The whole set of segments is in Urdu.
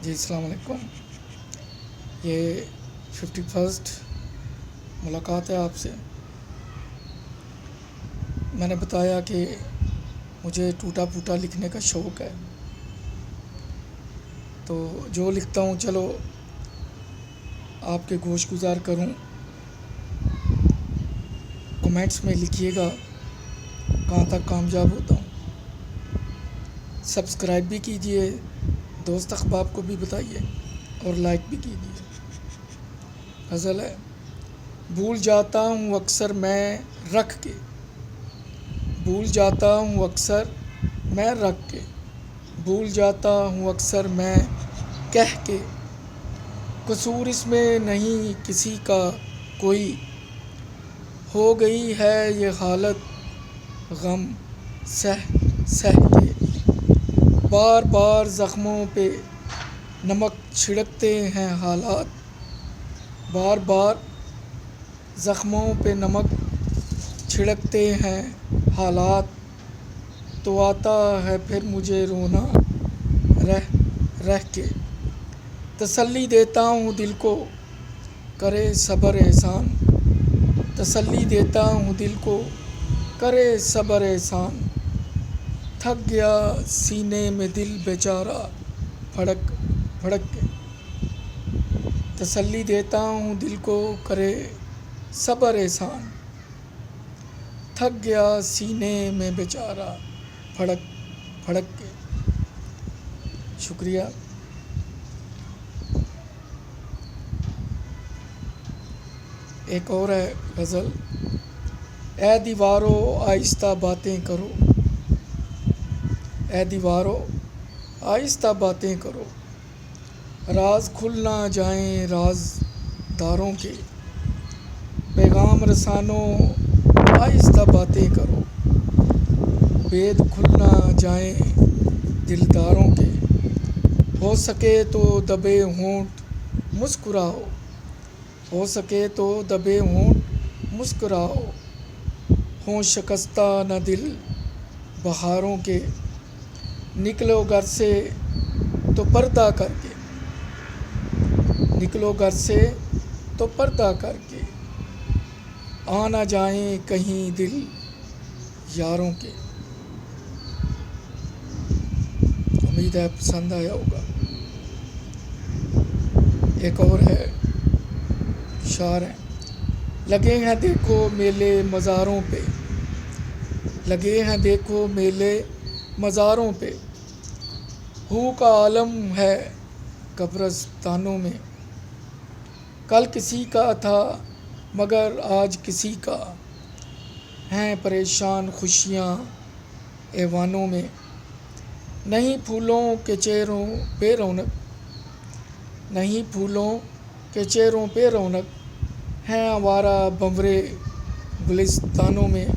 جی السلام علیکم. یہ 51 ملاقات ہے آپ سے. میں نے بتایا کہ مجھے ٹوٹا پھوٹا لکھنے کا شوق ہے، تو جو لکھتا ہوں چلو آپ کے گوش گزار کروں. کمنٹس میں لکھیے گا کہاں تک کامیاب ہوتا ہوں. سبسکرائب بھی کیجئے، دوست احباب کو بھی بتائیے اور لائک بھی کیجئے. غزل ہے: بھول جاتا ہوں اکثر میں رکھ کے، بھول جاتا ہوں اکثر میں رکھ کے، بھول جاتا ہوں اکثر میں کہہ کے، قصور اس میں نہیں کسی کا کوئی، ہو گئی ہے یہ حالت غم سہ سہ کے. بار بار زخموں پہ نمک چھڑکتے ہیں حالات، بار بار زخموں پہ نمک چھڑکتے ہیں حالات، تو آتا ہے پھر مجھے رونا رہ رہ کے. تسلی دیتا ہوں دل کو کرے صبر احسان، تسلی دیتا ہوں دل کو کرے صبر احسان، تھک گیا سینے میں دل بیچارہ پھڑک پھڑک کے. تسلی دیتا ہوں دل کو کرے صبر احسان، تھک گیا سینے میں بیچارہ پھڑک پھڑک کے. شکریہ. ایک اور ہے غزل: اے دیوارو آہستہ باتیں کرو، اے دیوارو آہستہ باتیں کرو، راز کھل نہ جائیں راز داروں کے، پیغام رسانوں آہستہ باتیں کرو، بید کھل نہ جائیں دلداروں کے. ہو سکے تو دبے ہونٹ مسکراؤ، ہو سکے تو دبے ہونٹ مسکراؤ، ہوں شکستہ نہ دل بہاروں کے. نکلو گھر سے تو پردہ کر کے، نکلو گھر سے تو پردہ کر کے، آ نہ جائیں کہیں دل یاروں کے. امید ہے پسند آیا ہوگا. ایک اور ہے، شعر ہیں: لگے ہیں دیکھو میلے مزاروں پہ، لگے ہیں دیکھو میلے مزاروں پہ، ہو کا عالم ہے قبرستانوں میں. کل کسی کا تھا مگر آج کسی کا، ہیں پریشان خوشیاں ایوانوں میں. نہیں پھولوں کے چہروں پہ رونق، نہیں پھولوں کے چہروں پہ رونق، ہیں آوارہ بھنورے گلستانوں میں.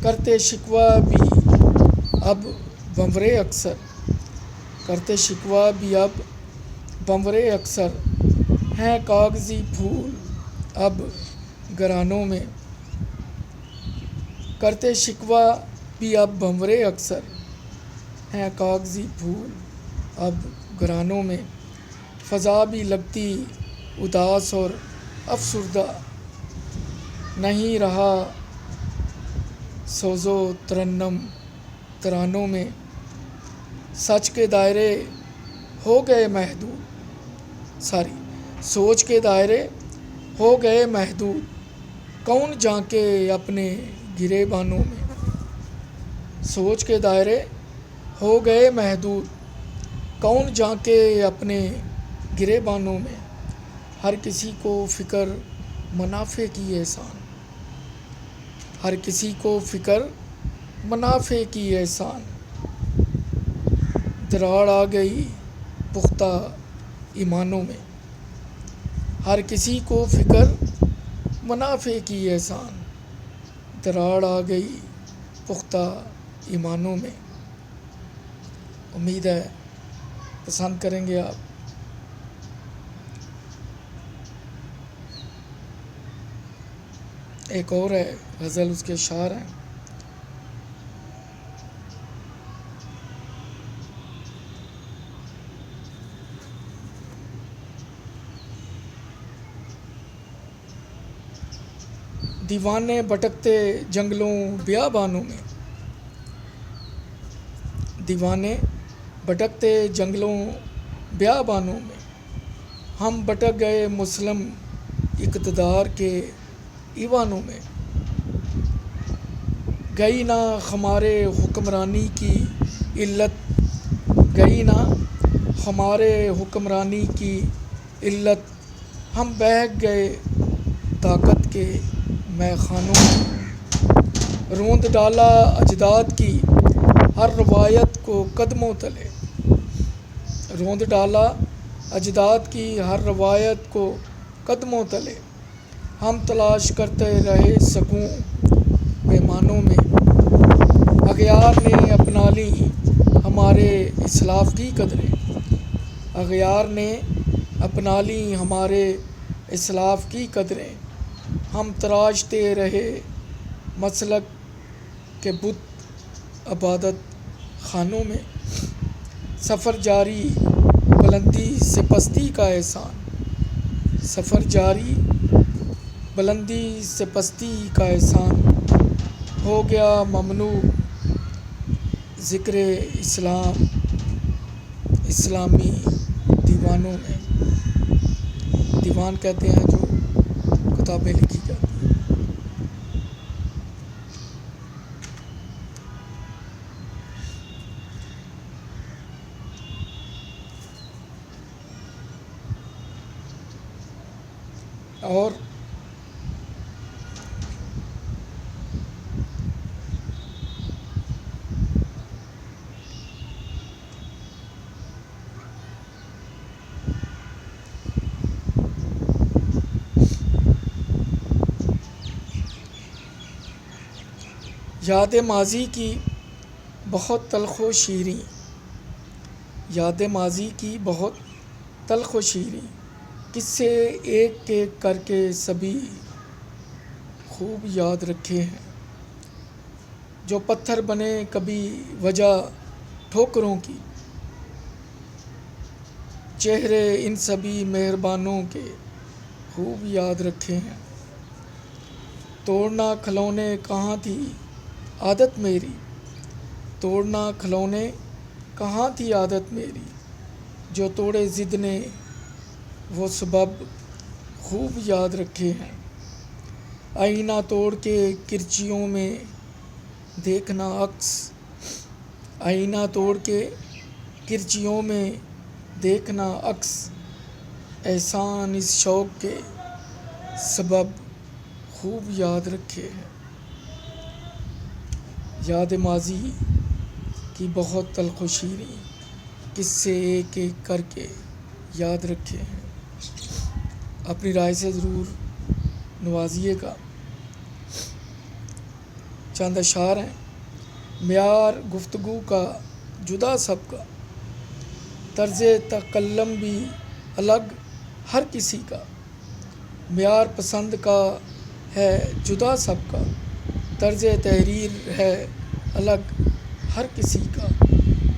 کرتے شکوہ بھی اب بھنورے اکثر، کرتے شکوہ بھی اب بھنورے اکثر، ہیں کاغذی پھول اب گرانوں میں. کرتے شکوہ بھی اب بھنورے اکثر، ہیں کاغذی پھول اب گرانوں میں. فضا بھی لگتی اداس اور افسردہ، نہیں رہا سوز و ترنم ترانوں میں. سچ کے دائرے ہو گئے محدود، سوچ کے دائرے ہو گئے محدود، کون جھانکے اپنے گریبانوں میں. سوچ کے دائرے ہو گئے محدود، کون جھانکے اپنے گریبانوں میں. ہر کسی کو فکر منافع کی احسان، ہر کسی کو فکر منافع کی احسان، دراڑ آ گئی پختہ ایمانوں میں. ہر کسی کو فکر منافع کی احسان، دراڑ آ گئی پختہ ایمانوں میں. امید ہے پسند کریں گے آپ. ایک اور ہے غزل، اس کے اشعار ہیں: دیوانے بھٹکتے جنگلوں بیابانوں میں، دیوانے بھٹکتے جنگلوں بیابانوں میں، ہم بھٹک گئے مسلم اقتدار کے ایوانوں میں، گئی نہ ہمارے حکمرانی کی علت، گئی نہ ہمارے حکمرانی کی علت، ہم بہک گئے طاقت کے مے خانوں میں، روند ڈالا اجداد کی ہر روایت کو قدموں تلے، روند ڈالا اجداد کی ہر روایت کو قدموں تلے، ہم تلاش کرتے رہے سکوں پیمانوں میں، اغیار نے اپنا لی ہمارے اسلاف کی قدریں، اغیار نے اپنا لی ہمارے اسلاف کی قدریں، ہم تراشتے رہے مسلک کے بت عبادت خانوں میں، سفر جاری بلندی سے پستی کا احسان، سفر جاری بلندی سے پستی کا احسان، ہو گیا ممنوع ذکر اسلام اسلامی دیوانوں میں، دیوان کہتے ہیں جو کتابیں لکھی جاتی ہیں۔ اور یاد ماضی کی بہت تلخ و شیریں، یاد ماضی کی بہت تلخ و شیریں، قصے ایک ایک کر کے سبھی خوب یاد رکھے ہیں، جو پتھر بنے کبھی وجہ ٹھوکروں کی، چہرے ان سبھی مہربانوں کے خوب یاد رکھے ہیں، توڑنا کھلونے کہاں تھی عادت میری، توڑنا کھلونے کہاں تھی عادت میری، جو توڑے ضد نے وہ سبب خوب یاد رکھے ہیں، آئینہ توڑ کے کرچیوں میں دیکھنا عکس، آئینہ توڑ کے کرچیوں میں دیکھنا عکس، احسان اس شوق کے سبب خوب یاد رکھے ہیں، یاد ماضی کی بہت تلخ و شیریں، قصے ایک ایک کر کے یاد رکھے ہیں۔ اپنی رائے سے ضرور نوازیے گا۔ چند اشعار ہیں۔ معیار گفتگو کا جدا سب کا، طرز تکلم بھی الگ ہر کسی کا، معیار پسند کا ہے جدا سب کا، طرز تحریر ہے الگ ہر کسی کا،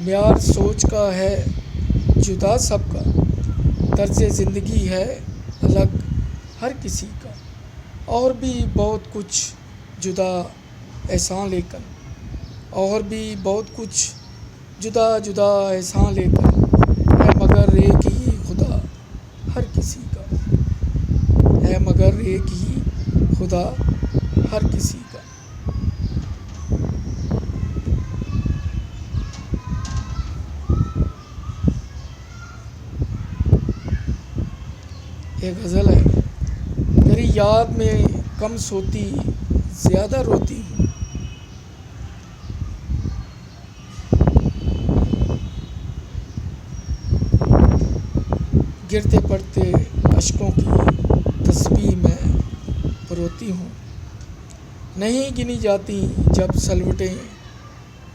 معیار سوچ کا ہے جدا سب کا، طرز زندگی ہے الگ ہر کسی کا، اور بھی بہت کچھ جدا احساں لیکن، اور بھی بہت کچھ جدا جدا احساں لیکن، ہے مگر ایک ہی خدا ہر کسی کا، ہے مگر ایک ہی خدا ہر کسی کا۔ ایک غزل ہے۔ تیری یاد میں کم سوتی زیادہ روتی ہوں، گرتے پڑتے اشکوں کی تسبیح میں پروتی ہوں، نہیں گنی جاتی جب سلوٹیں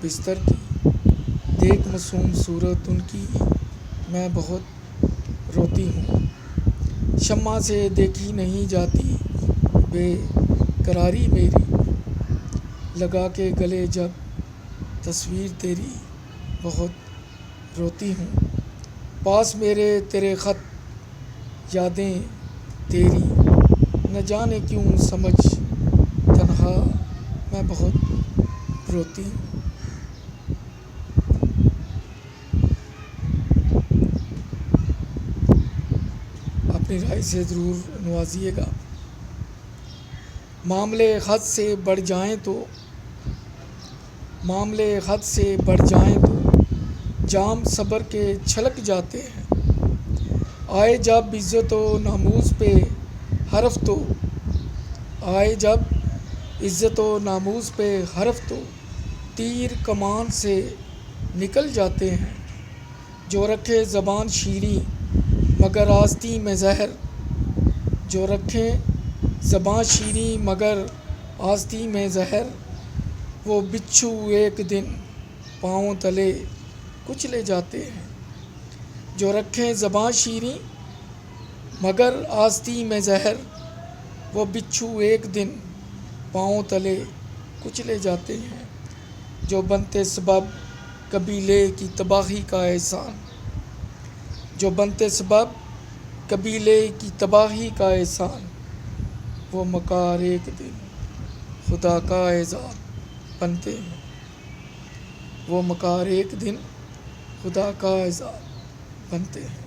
بستر کی، دیکھ معصوم صورت ان کی میں بہت روتی ہوں، شمع سے دیکھی نہیں جاتی بے قراری میری، لگا کے گلے جب تصویر تیری بہت روتی ہوں، پاس میرے تیرے خط یادیں تیری، نہ جانے کیوں سمجھ میں بہت روتی ہوں۔ اپنی رائے سے ضرور نوازیے گا۔ معاملے حد سے بڑھ جائیں تو جام صبر کے چھلک جاتے ہیں۔ آئے جب عزت و ناموس پہ حرف تو تیر کمان سے نکل جاتے ہیں۔ جو رکھے زبان شیریں مگر آستین میں زہر، وہ بچھو ایک دن پاؤں تلے کچلے جاتے ہیں۔ جو رکھیں زبان شیریں مگر آستین میں زہر، وہ بچھو ایک دن پاؤں تلے کچلے جاتے ہیں۔ جو بنتے سبب قبیلے کی تباہی کا احسان، وہ مکار ایک دن خدا کا عذاب بنتے ہیں۔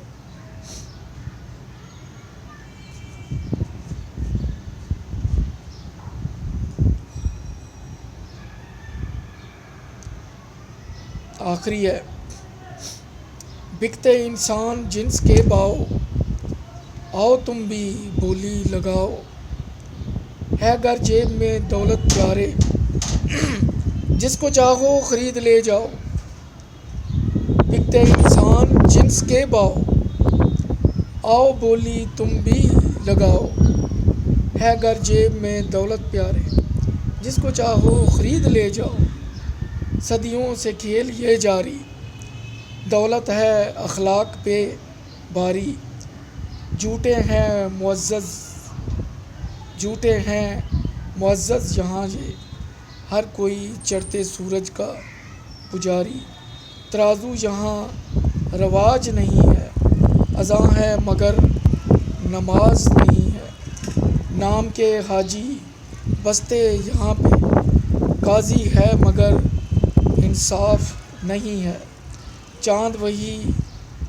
آخری ہے، بکتے انسان جنس کے باؤ، آؤ تم بھی بولی لگاؤ، ہے گر جیب میں دولت پیارے، جس کو چاہو خرید لے جاؤ۔ بکتے انسان جنس کے باؤ، آؤ بولی تم بھی لگاؤ، ہے گر جیب میں دولت پیارے، جس کو چاہو خرید لے جاؤ۔ صدیوں سے کھیل یہ جاری، دولت ہے اخلاق پہ باری، جھوٹے ہیں معزز یہاں یہ، ہر کوئی چڑھتے سورج کا پجاری۔ ترازو یہاں رواج نہیں ہے، اذاں ہے مگر نماز نہیں ہے۔ نام کے حاجی بستے یہاں پہ، قاضی ہے مگر انصاف نہیں ہے۔ چاند وہی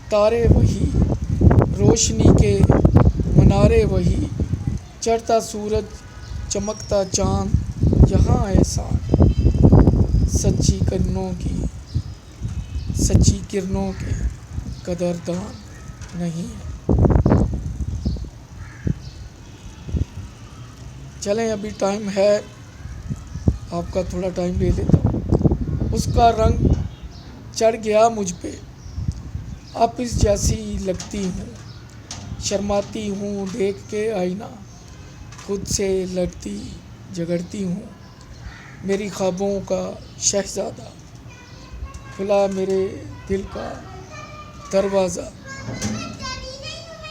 تارے وہی، روشنی کے منارے وہی، چڑھتا سورج چمکتا چاند یہاں احسان، سچی کرنوں کے قدردان نہیں ہے۔ چلیں ابھی ٹائم ہے، آپ کا تھوڑا ٹائم لے لیتا ہوں۔ اس کا رنگ چڑھ گیا مجھ پہ، اب اس جیسی لگتی ہوں، شرماتی ہوں دیکھ کے آئینہ، خود سے لڑتی جھگڑتی ہوں۔ میری خوابوں کا شہزادہ، کھلا میرے دل کا دروازہ۔